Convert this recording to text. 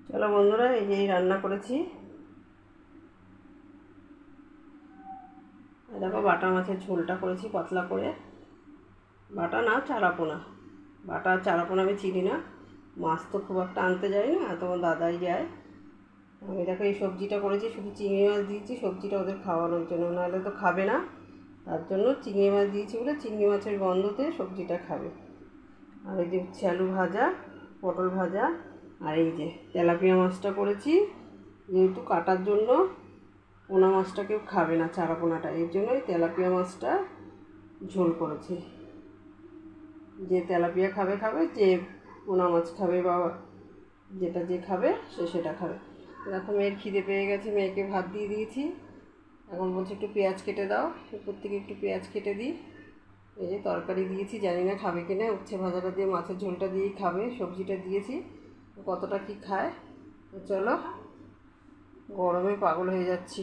চলো বন্ধুরা, এই যে রান্না করেছি। দেখো, বাটা মাছের ঝোলটা করেছি পাতলা করে। বাটা না, চারাপোনা। বাটা আর চারাপোনা আমি চিনি না, মাছ তো খুব একটা আনতে যাই না, তোমার দাদাই যায়। আমি দেখো এই সবজিটা করেছি, শুধু চিংড়ি মাছ দিয়েছি সবজিটা ওদের খাওয়ানোর জন্য, নাহলে তো খাবে না। তার জন্য চিংড়ি মাছ দিয়েছি বলে চিংড়ি মাছের গন্ধতে সবজিটা খাবে। আর এই যে উচ্ছে আলু ভাজা, পটল ভাজা, আর এই যে তেলাপিয়া মাছটা করেছি, যেহেতু কাটার জন্য পোনা মাছটা কেউ খাবে না, চারা পোনাটা, এর জন্যই তেলাপিয়া মাছটা ঝোল করেছি। যে তেলাপিয়া খাবে খাবে, যে পোনা মাছ খাবে বা যেটা যে খাবে সে সেটা খাবে। দেখো মেয়ের খিদে পেয়ে গেছে, মেয়েকে ভাত দিয়ে দিয়েছি। এখন বলছে একটু পেঁয়াজ কেটে দাও, উপর থেকে একটু পেঁয়াজ কেটে দিই। এই যে তরকারি দিয়েছি, জানি না খাবে কিনা, উচ্ছে ভাজাটা দিয়ে মাছের ঝোলটা দিয়েই খাবে, সবজিটা দিয়েছি, কতটা কি খায়। তো চলো, গরমে পাগল হয়ে যাচ্ছি।